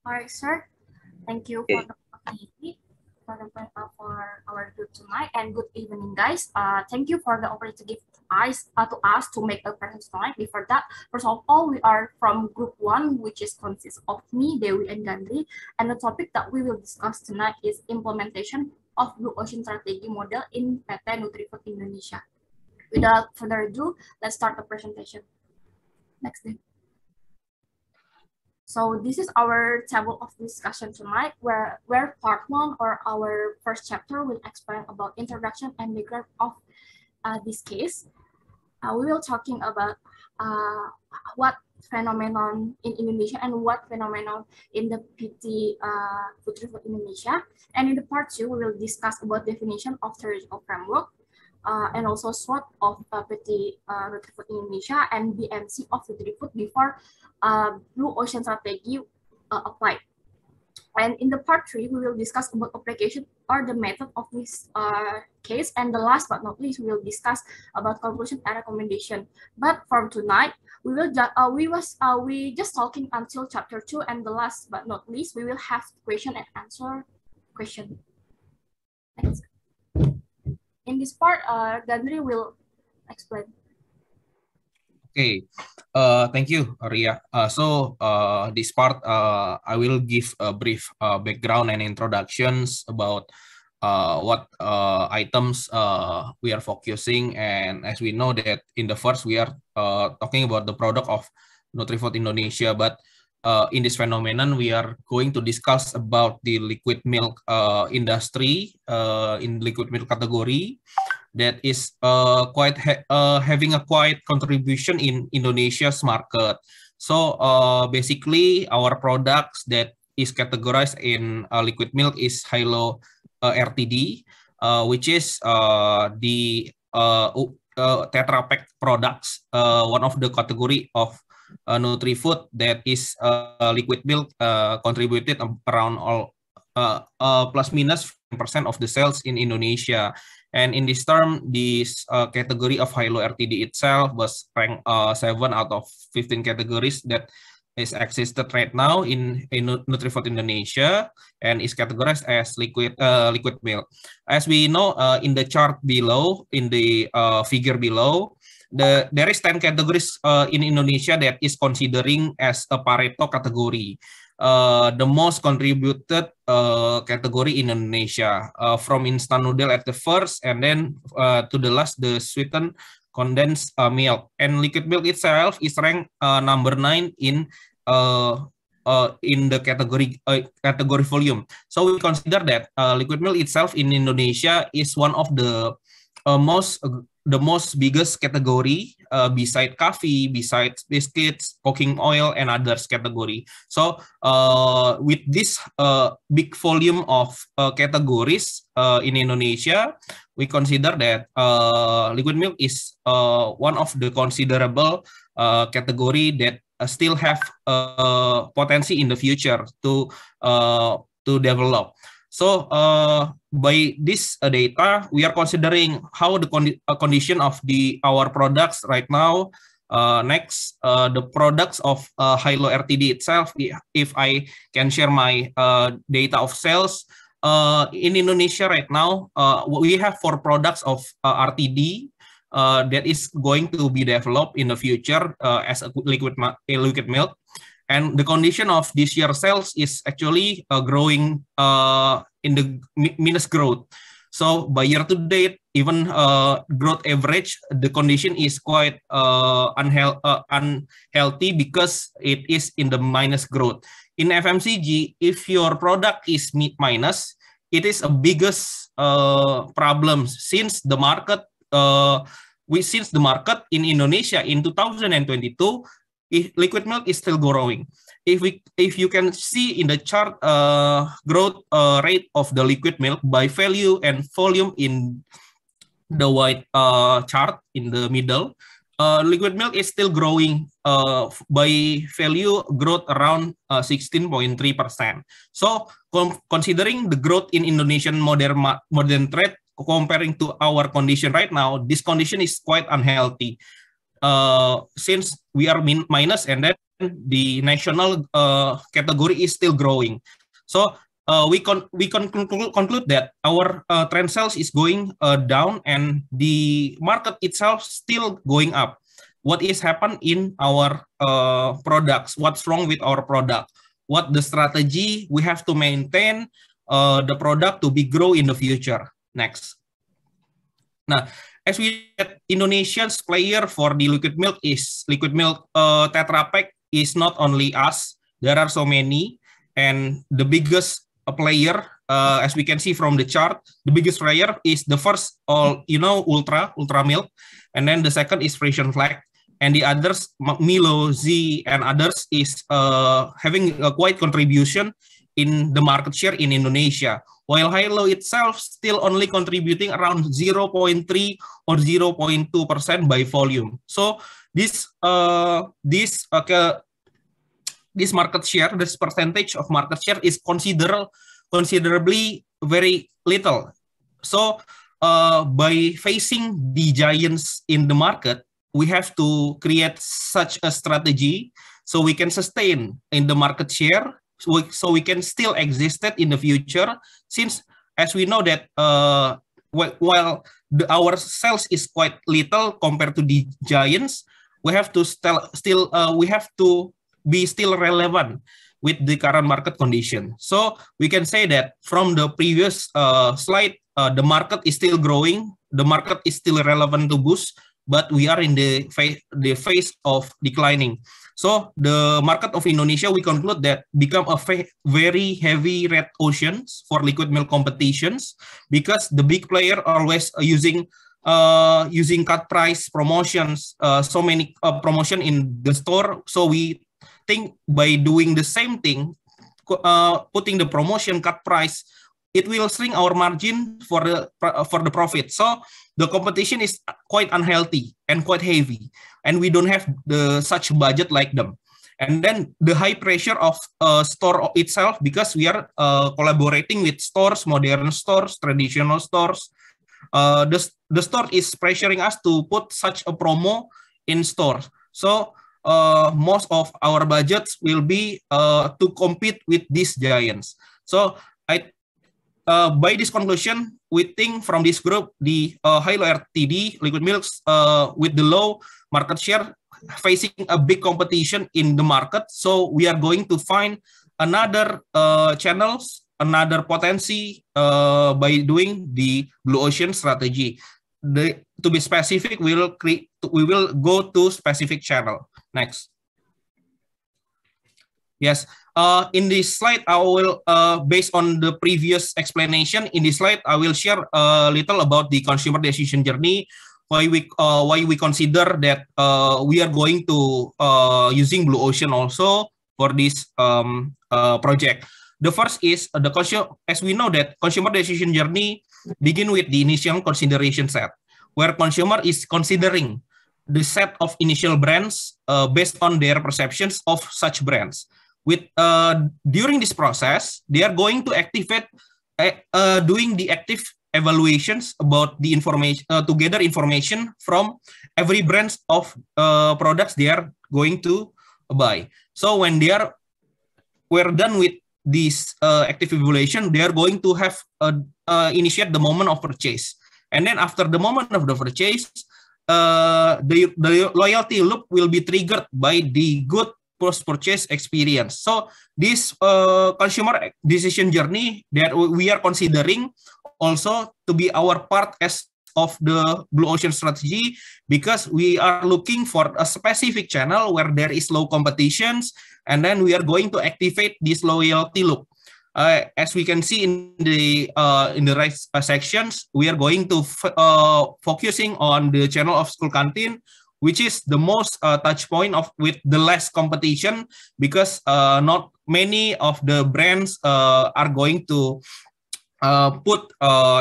All right, sir. Thank you for the opportunity for our group tonight, and good evening, guys. Thank you for the opportunity to give to us to make a presentation tonight. Before that, first of all, we are from group 1, which is consists of me, Dewi, and Gandhi, and the topic that we will discuss tonight is implementation of Blue Ocean Strategy model in PT Nutrifood Indonesia. Without further ado, let's start the presentation. Next day. So this is our table of discussion tonight, where part 1 or our first chapter will explain about introduction and background of this case. We will talking about what phenomenon in Indonesia and what phenomenon in the PT Nutrifood Indonesia. And in the part 2, we will discuss about definition of theoretical framework, and also SWOT of PT Nutrifood Indonesia and BMC of Nutrifood before Blue Ocean Strategy applied. And in the part 3, we will discuss about application or the method of this case. And the last but not least, we will discuss about conclusion and recommendation. But for tonight, we just talking until chapter 2, and the last but not least, we will have question and answer question. Thanks. In this part, Gandri will explain. Okay, thank you, Ria. This part, I will give a brief background and introductions about what items we are focusing. And as we know that in the first, we are talking about the product of Nutrifood Indonesia, but in this phenomenon, we are going to discuss about the liquid milk industry in liquid milk category that is having a quite contribution in Indonesia's market. So basically, our products that is categorized in liquid milk is Hilo RTD, which is the Tetra Pak products, one of the category of Nutrifood that is liquid milk contributed around all plus minus 10% of the sales in Indonesia. And in this term, this category of Hilo RTD itself was ranked 7 out of 15 categories that is existed right now in Nutrifood Indonesia, and is categorized as liquid milk. As we know, in the chart below, in the figure below, there is 10 categories in Indonesia that is considering as a Pareto category. The most contributed category in Indonesia, from instant noodle at the first, and then to the last, the sweetened condensed milk. And liquid milk itself is ranked number 9 in the category volume. So we consider that liquid milk itself in Indonesia is one of the most biggest category beside coffee, besides biscuits, cooking oil, and others category. So with this big volume of categories in Indonesia, we consider that liquid milk is one of the considerable category that still have potency in the future to develop. So by this data, we are considering how the condition of our products right now. Next, the products of Hilo RTD itself. If I can share my data of sales in Indonesia right now, we have 4 products of RTD that is going to be developed in the future as a liquid milk. And the condition of this year sales is actually growing in the minus growth. So by year to date, even growth average, the condition is quite unhealthy because it is in the minus growth. In FMCG, if your product is minus, it is a biggest problem since the market in Indonesia in 2022. Liquid milk is still growing. If you can see in the chart growth rate of the liquid milk by value and volume in the white chart in the middle, liquid milk is still growing by value growth around 16.3%. So considering the growth in Indonesian modern trade comparing to our condition right now, this condition is quite unhealthy. Since we are minus, and then the national category is still growing. So we conclude that our trend sales is going down and the market itself still going up. What is happened in our products? What's wrong with our product? What the strategy we have to maintain the product to be grow in the future? Next. Now, as we get Indonesian's player for the liquid milk Tetra Pak is not only us. There are so many, and the biggest player, as we can see from the chart, the biggest player is the first, Ultra Milk, and then the second is Frisian Flag, and the others, Milo, Z, and others is having a quite contribution in the market share in Indonesia, while Hilo itself still only contributing around 0.3 or 0.2% by volume. So this market share, this percentage of market share is considerably very little. So by facing the giants in the market, we have to create such a strategy so we can sustain in the market share, so we can still exist in the future, since as we know that while our sales is quite little compared to the giants, we have to be still relevant with the current market condition. So we can say that from the previous slide, the market is still growing, the market is still relevant to Boost, but we are in the phase of declining. So the market of Indonesia, we conclude that become a very heavy red oceans for liquid milk competitions, because the big player always using cut price promotions, so many promotion in the store. So we think by doing the same thing, putting the promotion cut price, it will shrink our margin for the profit. So the competition is quite unhealthy and quite heavy, and we don't have such budget like them. And then the high pressure of store itself, because we are collaborating with stores, modern stores, traditional stores. The store is pressuring us to put such a promo in stores. So most of our budgets will be to compete with these giants. So by this conclusion, we think from this group, the Hilo RTD liquid milks with the low market share facing a big competition in the market. So we are going to find another channels, another potency by doing the blue ocean strategy. To be specific, we will go to specific channel. Next. Yes. In this slide, I will, based on the previous explanation, in this slide, I will share a little about the consumer decision journey, why we consider that we are going to using Blue Ocean also for this project. The first is the as we know that consumer decision journey begin with the initial consideration set, where consumer is considering the set of initial brands based on their perceptions of such brands. During this process, they are going to activate doing the active evaluations about the information, to gather information from every brand of products they are going to buy. So when we're done with this active evaluation, they are going to have initiate the moment of purchase. And then after the moment of the purchase, the loyalty loop will be triggered by the good post-purchase experience. So this consumer decision journey that we are considering also to be our part as of the Blue Ocean strategy, because we are looking for a specific channel where there is low competitions, and then we are going to activate this loyalty loop. As we can see in the right sections, we are going to focusing on the channel of school canteen, which is the most touch point with the less competition, because not many of the brands are going to put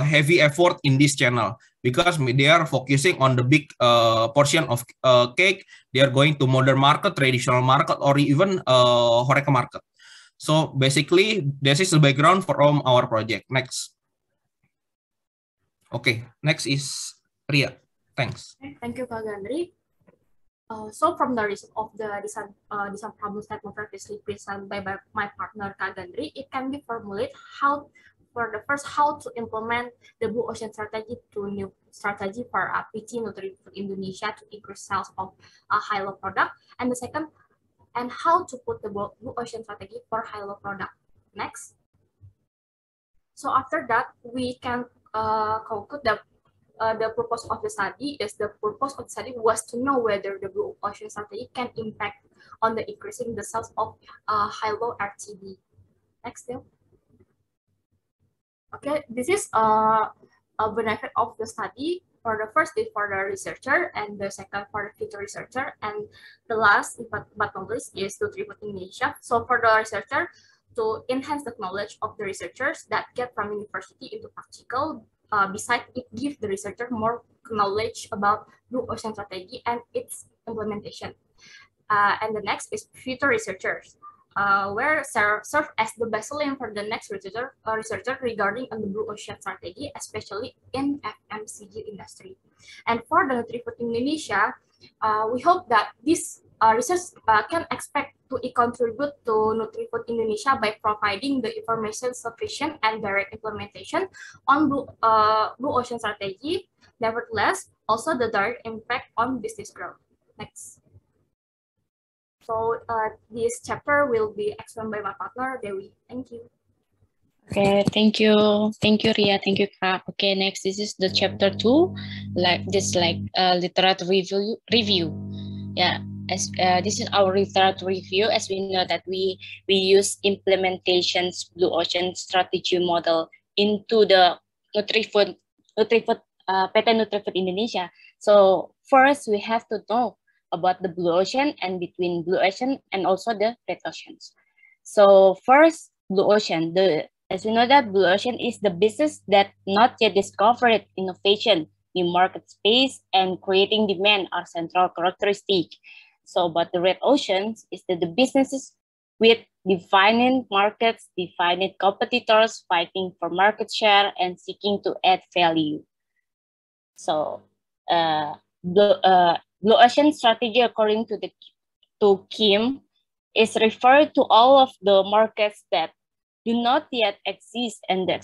heavy effort in this channel, because they are focusing on the big portion of cake. They are going to modern market, traditional market, or even Horeca market. So basically, this is the background from our project. Next. Okay, next is Ria. Thanks. Thank you, Kak Gandri. So from the result of the design problem statement previously presented by my partner Kak Gandri, it can be formulated how to implement the Blue Ocean strategy to new strategy for PT Nutrifood Indonesia to increase sales of a high-low product, and the second, and how to put the Blue Ocean strategy for high-low product. Next. So after that, we can conclude that the purpose of the study was to know whether the Blue Ocean strategy can impact on the increasing the sales of high-low RTD. Next, Dale. Okay, this is a benefit of the study. For the first is for the researcher, and the second for the future researcher, and the last but not least is to Nutrifood Indonesia. So for the researcher, to enhance the knowledge of the researchers that get from university into practical. Besides, it gives the researcher more knowledge about Blue Ocean strategy and its implementation. And the next is future researchers, where serve as the baseline for the next researcher regarding the Blue Ocean strategy, especially in FMCG industry. And for the Nutrifood Indonesia, we hope that this research can expect to contribute to Nutrifood Indonesia by providing the information sufficient and direct implementation on Blue Ocean strategy. Nevertheless, also the direct impact on business growth. Next. So this chapter will be explained by my partner, Dewi. Thank you. Okay, thank you. Thank you, Ria. Thank you, Kak. Okay, next, this is the chapter 2, literature review. Yeah, as this is our literature review. As we know that we use implementations Blue Ocean strategy model into the Nutrifood PT Nutrifood Indonesia. So first we have to know about the Blue Ocean and between Blue Ocean and also the Red Oceans. So first, Blue Ocean. As we know that Blue Ocean is the business that not yet discovered innovation, new market space, and creating demand are central characteristic. So, but the Red Oceans is the businesses with defining markets, defining competitors, fighting for market share, and seeking to add value. So, Blue Ocean strategy, according to Kim, is referred to all of the markets that do not yet exist and the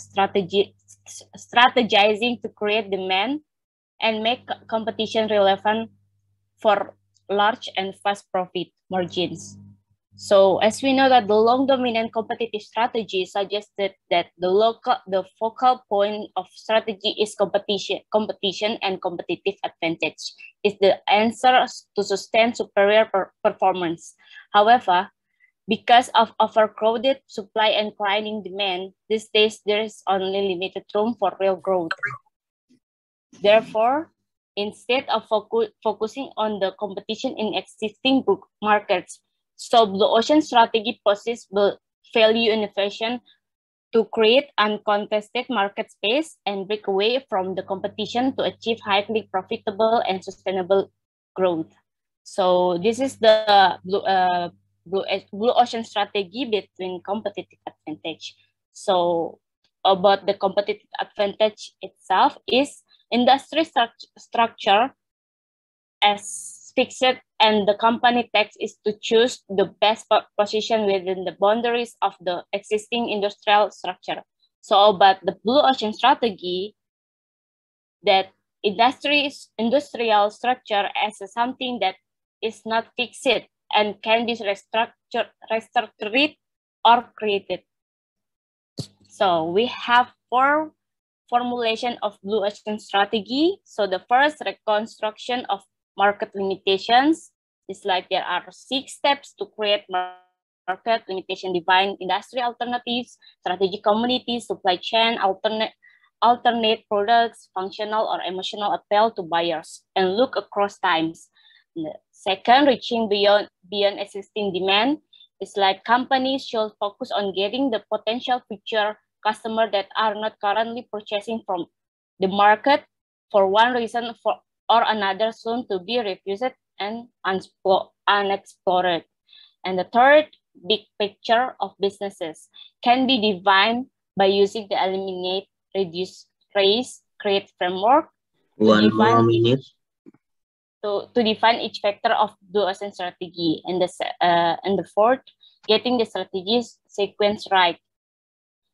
strategizing to create demand and make competition relevant for large and fast profit margins. So as we know that the long dominant competitive strategy suggested that the focal point of strategy is competition and competitive advantage is the answer to sustain superior performance. However, because of overcrowded supply and declining demand, these days there is only limited room for real growth. Therefore, instead of focusing on the competition in existing markets, so Blue Ocean strategy possesses value innovation to create uncontested market space and break away from the competition to achieve highly profitable and sustainable growth. So this is the Blue Ocean strategy between competitive advantage. So about the competitive advantage itself is industry structure as fixed, and the company tax is to choose the best position within the boundaries of the existing industrial structure. So about the Blue Ocean strategy, that industrial structure as something that is not fixed and can be restructured or created. So we have 4 formulation of Blue Ocean strategy. So the first, reconstruction of market limitations, is like there are 6 steps to create market limitation: define industry alternatives, strategic communities, supply chain, alternate products, functional or emotional appeal to buyers, and look across times. The second, reaching beyond existing demand, is like companies should focus on getting the potential future customers that are not currently purchasing from the market for one reason or another, soon to be refused and unexplored. And the third, big picture of businesses can be defined by using the eliminate, reduce, trace, create framework. One more minute. to define each factor of blue ocean strategy. And the fourth, getting the strategy sequence right.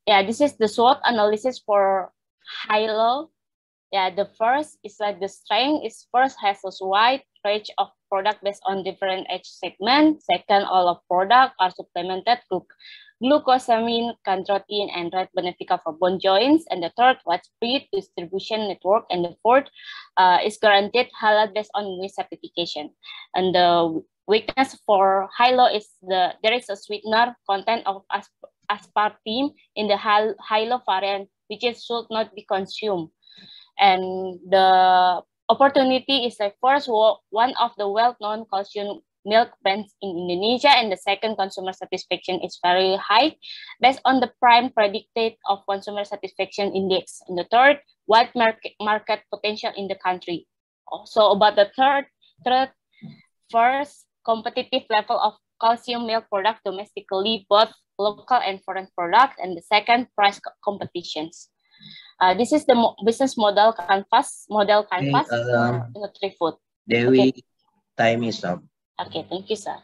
Yeah, this is the SWOT analysis for high-low. Yeah, the first is like the strength is first has a wide range of product based on different age segment. Second, all of product are supplemented to glucosamine, chondroitin, and red benefica for bone joints. And the third, widespread distribution network. And the fourth is guaranteed halal based on WIS certification. And the weakness for high-low is there is a sweetener content of aspartame in the high-low variant, which should not be consumed. And the opportunity is like first, one of the well-known calcium milk brands in Indonesia, and the second, consumer satisfaction is very high based on the prime predicted of consumer satisfaction index. And the third, wide market potential in the country. So about the third, first, competitive level of calcium milk product domestically, both local and foreign products, and the second, price competitions. This is the business model canvas for Nutri-Food. Dewi, Okay. time is up. Okay, thank you, sir.